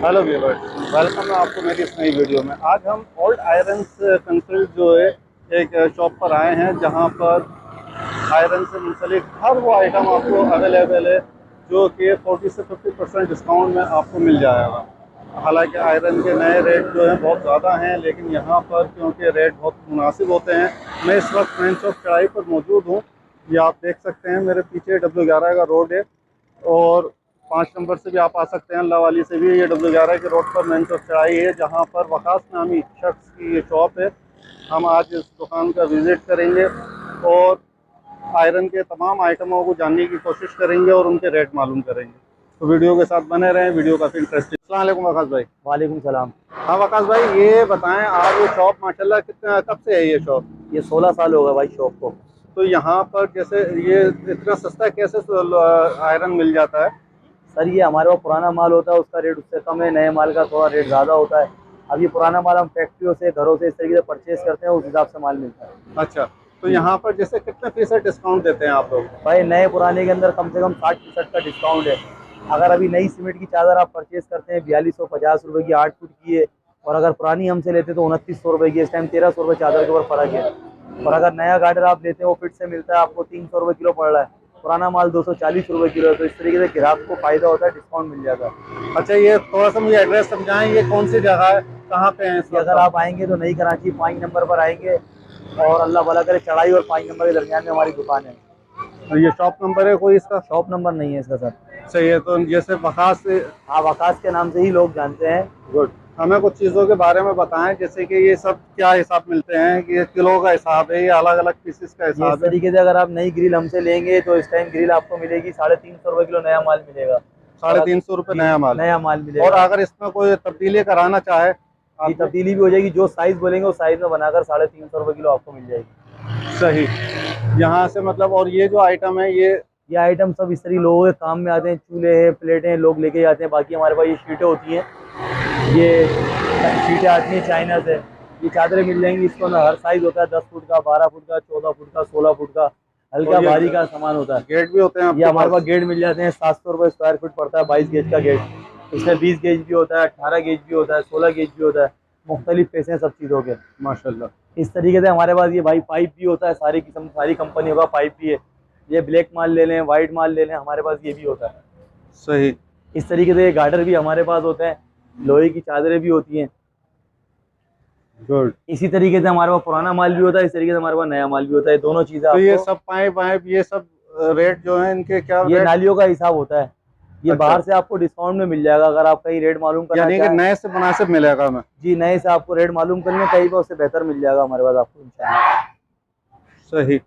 Hello viewers, welcome है आपको मेरी इस नई वीडियो में। आज हम ओल्ड आयरन कंसल्ट जो है एक शॉप पर आए हैं जहां पर आयरन से मुंसलिक हर वो आइटम आपको अवेलेबल है जो कि 40 से 50% डिस्काउंट में आपको मिल जाएगा। हालांकि आयरन के नए रेट जो हैं बहुत ज़्यादा हैं, लेकिन यहाँ पर क्योंकि रेट बहुत मुनासिब होते हैं। मैं इस वक्त मेन चौक चढ़ाई पर मौजूद हूँ। ये आप देख सकते हैं मेरे पीछे W11 का रोड है और 5 नंबर से भी आप आ सकते हैं, अल्लाह वाली से भी। ये W11 के रोड पर मेन चौक चढ़ाई है जहाँ पर वकास नामी शख्स की ये शॉप है। हम आज इस दुकान का विज़िट करेंगे और आयरन के तमाम आइटमों को जानने की कोशिश करेंगे और उनके रेट मालूम करेंगे। तो वीडियो के साथ बने रहें, वीडियो काफ़ी इंटरेस्टिंग। अस्सलाम वालेकुम वकास भाई। वालेकुम सलाम। हाँ वकास भाई, ये बताएं आप, ये शॉप माशाल्लाह कितना कब से है ये शॉप? ये 16 साल हो गए भाई शॉप को। तो यहाँ पर जैसे ये इतना सस्ता कैसे आयरन मिल जाता है? सर ये हमारे पास पुराना माल होता है, उसका रेट उससे कम है, नए माल का थोड़ा रेट ज़्यादा होता है। अब ये पुराना माल हम फैक्ट्रियों से, घरों से इस तरीके से परचेज करते हैं, उस हिसाब से माल मिलता है। अच्छा, तो यहाँ पर जैसे कितने फीसद डिस्काउंट देते हैं आप लोग? भाई नए पुराने के अंदर कम से कम 60% का डिस्काउंट है। अगर अभी नई सीमेंट की चादर आप परचेज करते हैं 4250 रुपये की 8 फुट की है, और अगर पुरानी हमसे लेते हैं तो 2900 रुपये की। इस टाइम 1300 रुपये चादर के ऊपर फ़र्क है। और अगर नया गार्डर आप लेते हैं वो फिट से मिलता है, आपको 300 रुपये किलो पड़ रहा है, पुराना माल 240 रुपये किलो है। तो इस तरीके से ग्राहक को फायदा होता है, डिस्काउंट मिल जाता है। अच्छा, ये थोड़ा सा मुझे एड्रेस समझाएं, ये कौन सी जगह है, कहाँ पे है इस वक्त? अगर आप आएंगे तो नई कराची 5 नंबर पर आएंगे, और अल्लाह भला करे चढ़ाई और 5 नंबर के दरमियान में हमारी दुकान है। और ये शॉप नंबर है कोई इसका? शॉप नंबर नहीं है इसका सर। सही है। तो जैसे वकास से, हाँ, आकाश के नाम से ही लोग जानते हैं। गुड। हमें कुछ चीज़ों के बारे में बताएं, जैसे कि ये सब क्या हिसाब मिलते हैं, कि ये किलो का हिसाब है, ये अलग अलग पीसेस का ये इस हिसाब है? तरीके से अगर आप नई ग्रिल हमसे लेंगे तो इस टाइम ग्रिल आपको मिलेगी 350 रुपये किलो, नया माल मिलेगा। और 350 रुपये जी, नया माल? नया माल मिलेगा। और अगर इसमें कोई तब्दीली कराना चाहे जी, आपको? तब्दीली भी हो जाएगी, जो साइज बोलेंगे उस साइज में बनाकर 350 रुपये किलो आपको मिल जाएगी। सही। यहाँ से मतलब, और ये जो आइटम है ये आइटम सब इस तरीके लोगों के काम में आते हैं। चूल्हे हैं, प्लेटें हैं, लोग लेके जाते हैं। बाकी हमारे पास ये शीटें होती हैं, ये शीटें आती हैं चाइना से। ये चादरें मिल जाएंगी, इसको ना हर साइज होता है, 10 फुट का, 12 फुट का, 14 फुट का, 16 फुट का, हल्का और ये भारी का सामान होता है। गेट भी होते हैं ये आपके हमारे पास पास? गेट मिल जाते हैं, 700 रुपये स्क्वायर फीट पड़ता है 22 गेज का गेट। इसमें 20 गेज भी होता है, 18 गेज भी होता है, 16 गेज भी होता है। मुख्तलिफ पैसे हैं सब चीज़ों के। माशाल्लाह। इस तरीके से हमारे पास ये भाई पाइप भी होता है, सारी किस्म सारी कंपनियों का पाइप भी है। ये ब्लैक माल ले लें, वाइट माल ले लें, हमारे पास ये भी होता है। सही। इस तरीके से ये गार्डर भी हमारे पास होते हैं, लोहे की चादरें भी होती हैं। गुड। इसी तरीके से हमारे पास पुराना माल भी होता है, इस तरीके से हमारे पास नया माल भी होता है। दोनों चीज़ें तो ये आपको। सब पाइप वाइप ये सब रेट जो है इनके क्या ये रेट? नालियों का हिसाब होता है। ये अच्छा। बाहर से आपको डिस्काउंट में मिल जाएगा अगर आप कहीं रेट मालूम करना यानी कि चाहें। नए से मुनासिब मिलेगा हमें? जी, नए से आपको रेट मालूम करना कहीं पर उससे बेहतर मिल जाएगा हमारे पास आपको इंशाल्लाह। सही।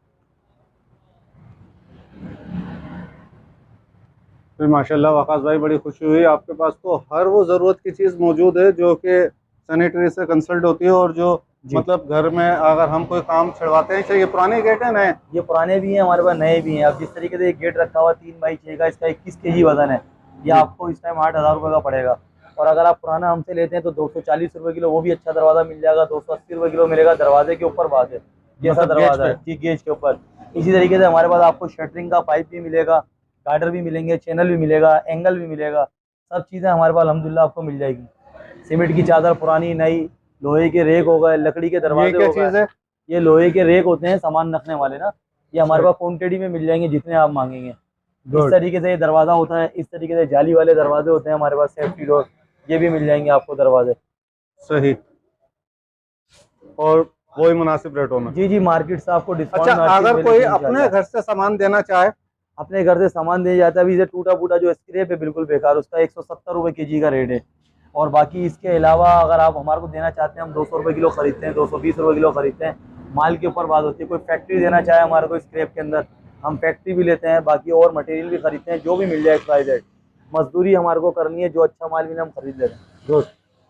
फिर माशाल्लाह वकास भाई, बड़ी खुशी हुई। आपके पास तो हर वो ज़रूरत की चीज़ मौजूद है जो कि सैनिटरी से कंसल्ट होती है, और जो मतलब घर में अगर हम कोई काम छिड़वाते हैं। चाहिए पुराने गेट है नए? ये पुराने भी हैं हमारे पास, नए भी हैं। अब जिस तरीके से एक गेट रखा हुआ 3x6 का, इसका 21 केजी वजन है। ये आपको इस टाइम 8000 रुपये का पड़ेगा। और अगर आप पुराना हमसे लेते हैं तो 240 रुपये किलो, वो भी अच्छा दरवाज़ा मिल जाएगा। 280 रुपये किलो मिलेगा, दरवाजे के ऊर बात है, जैसा मतलब दरवाज़ा है जी, गेज के ऊपर। इसी तरीके से हमारे पास आपको शटरिंग का पाइप भी मिलेगा, गार्डर भी मिलेंगे, चैनल भी मिलेगा, एंगल भी मिलेगा। सब चीज़ें हमारे पास अल्हम्दुलिल्लाह आपको मिल जाएगी। सीमेंट की चादर पुरानी नई, लोहे के रेक हो गए, लकड़ी के ये दरवाजे क्या हो चीज़ गए। है? ये लोहे के रेक होते हैं सामान रखने वाले ना। ये हमारे पास क्वांटिटी में मिल जाएंगे जितने आप मांगेंगे। इस तरीके से ये दरवाज़ा होता है। इस तरीके से जाली वाले दरवाजे होते हैं हमारे पास, सेफ्टी डोर, ये भी मिल जाएंगे आपको दरवाजे। सही। और वही मुनासिब रेटों में? जी जी, मार्केट से आपको डिस्काउंट अच्छा, में हर चीज़ अगर कोई मिलेगी अपने इंशाल्लाह। घर से सामान देना चाहे? अपने घर से सामान दे जाता है, अभी इसे टूटा फूटा जो स्क्रैप है बिल्कुल बेकार, उसका 170 रुपये केजी का रेट है। और बाकी इसके अलावा अगर आप हमारे को देना चाहते हैं, हम 200 रुपये किलो खरीदते हैं, 220 रुपये किलो खरीदते हैं। माल के ऊपर बात होती है। कोई फैक्ट्री देना चाहे हमारे को स्क्रैप के अंदर, हम फैक्ट्री भी लेते हैं। बाकी और मटेरियल भी खरीदते हैं, जो भी मिल जाए XYZ। मजदूरी हमारे को करनी है, जो अच्छा माल मिले हम खरीद लेते हैं। गुड।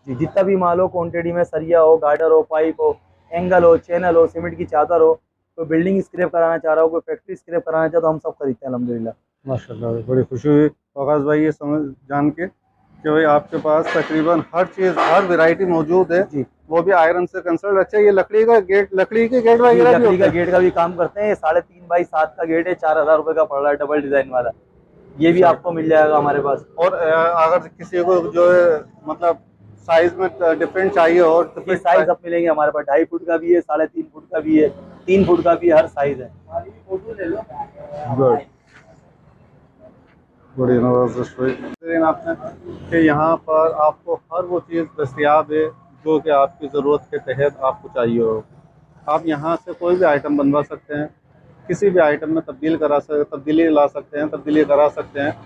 जी, जितना भी माल हो क्वान्टिटी में, सरिया हो, गार्डर हो, पाइप हो, एंगल हो, चैनल हो, सीमेंट की चादर हो, कोई बिल्डिंग स्क्रैप कराना चाह रहा हो, कोई फैक्ट्री स्क्रैप कराना चाहे, तो हम सब खरीदते हैं अल्हम्दुलिल्लाह। माशाल्लाह, बड़ी खुशी हुई वकास भाई ये समझ जान के कि भाई आपके पास तकरीबन हर चीज़, हर वैरायटी मौजूद है, जी वो भी आयरन से कंसल्ट। अच्छा, ये लकड़ी का गेट, लकड़ी के गेट जी, वगैरह भी लकड़ी होते का हैं? गेट का भी काम करते हैं। ये 3.5x7 का गेट है, 4000 रुपये का पड़ रहा है, डबल डिजाइन वाला। ये भी आपको मिल जाएगा हमारे पास। और अगर किसी को जो है मतलब साइज में डिफरेंट चाहिए और ये डिफरेंट साइज अब मिलेंगे हमारे पास, 2.5 फुट का भी है, 3.5 फुट का भी है, 3 फुट का भी है, हर साइज है। गुड गुड लेकिन आपने कि यहाँ पर आपको हर वो चीज़ दस्तियाब है जो कि आपकी ज़रूरत के तहत आपको चाहिए हो। आप यहाँ से कोई भी आइटम बनवा सकते हैं, किसी भी आइटम में तब्दीली ला सकते हैं, तब्दीली करा सकते हैं।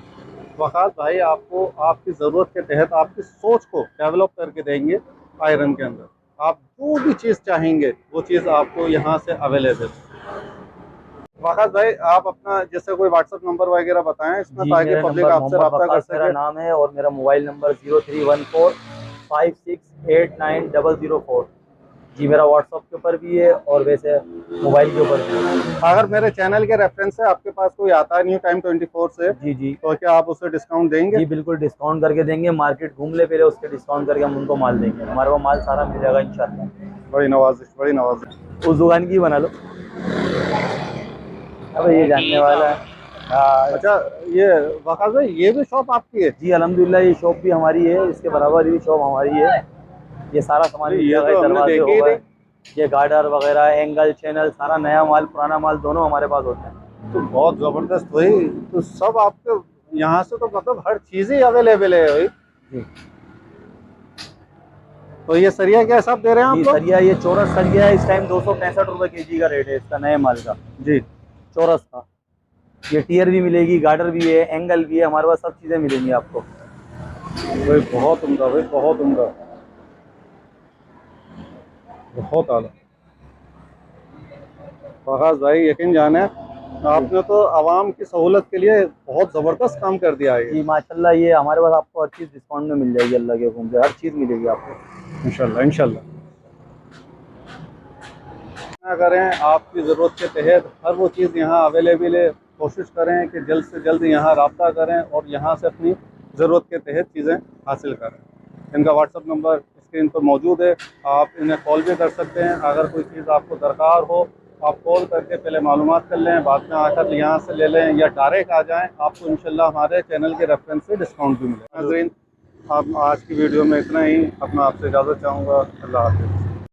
वक़ास भाई आपको आपकी ज़रूरत के तहत आपकी सोच को डेवलप करके देंगे आयरन के अंदर। आप जो भी चीज़ चाहेंगे वो चीज़ आपको यहाँ से अवेलेबल। वक़ास भाई आप अपना जैसे कोई व्हाट्सएप नंबर वगैरह बताएं इसमें, जी, ताकि मेरा पब्लिक नंबर आपसे मोहम्मद रब्ता कर वकास मेरा सके। नाम है, और मेरा मोबाइल नंबर 031456890004। जी, मेरा व्हाट्सअप के ऊपर भी है और वैसे मोबाइल के ऊपर भी है। अगर मेरे चैनल के रेफरेंस से आपके पास कोई आता है न्यू टाइम 24 से, जी जी तो क्या आप उसे डिस्काउंट देंगे? जी, बिल्कुल डिस्काउंट करके देंगे। मार्केट घूम ले पहले, उसके डिस्काउंट करके हम उनको माल देंगे। हमारे पास माल सारा मिल जाएगा इंशाल्लाह। बड़ी नवाजिश, बड़ी नवाजिश। उस दुकान की बना लो। अब ये जानने वाला है। हाँ अच्छा, ये वक़ास भाई ये भी शॉप आपकी है? जी, अल्हम्दुलिल्लाह ये शॉप भी हमारी है, इसके बराबर भी शॉप हमारी है। ये सारा सामान मिल ये जाएगा, तो हमने दरवाजे देखी हो ही गए, नहीं। ये गार्डर वगैरह, एंगल, चैनल, सारा नया माल पुराना माल दोनों हमारे पास होता है। तो बहुत ज़बरदस्त भाई, तो सब आपके यहाँ से तो मतलब हर चीज़ ही अवेलेबल है भाई। जी तो ये सरिया क्या हिसाब दे रहे हैं आप जी, लोग? सरिया ये चौरस सरिया है, इस टाइम 265 रुपये केजी का रेट है इसका, नए माल का जी चौरस का। ये टियर भी मिलेगी, गार्डर भी है, एंगल भी है, हमारे पास सब चीज़ें मिलेंगी आपको। भाई, बहुत उम्दा भाई, बहुत उम्दा, बहुत आला। वक़ास भाई यकीन जाने आपने तो आवाम की सहूलत के लिए बहुत ज़बरदस्त काम कर दिया है। जी माशाल्लाह, ये हमारे पास आपको हर चीज़ डिस्काउंट में मिल जाएगी, अल्लाह के हुक्म से हर चीज़ मिलेगी आपको इंशाल्लाह इंशाल्लाह। ना करें, आपकी ज़रूरत के तहत हर वो चीज़ यहाँ अवेलेबल है। कोशिश करें कि जल्द से जल्द यहाँ रब्ता करें और यहाँ से अपनी ज़रूरत के तहत चीज़ें हासिल करें। इनका व्हाट्सअप नंबर स्क्रीन पर मौजूद है, आप इन्हें कॉल भी कर सकते हैं। अगर कोई चीज़ आपको दरकार हो, आप कॉल करके पहले मालूमात कर लें, बाद में आकर यहाँ से ले लें, या डायरेक्ट आ जाएँ, आपको इंशाल्लाह हमारे चैनल के रेफरेंस से डिस्काउंट भी मिलेगा। नाज़रीन, आप आज की वीडियो में इतना ही, अपना आपसे इजाज़त चाहूँगा। अल्लाह हाफ़िज़।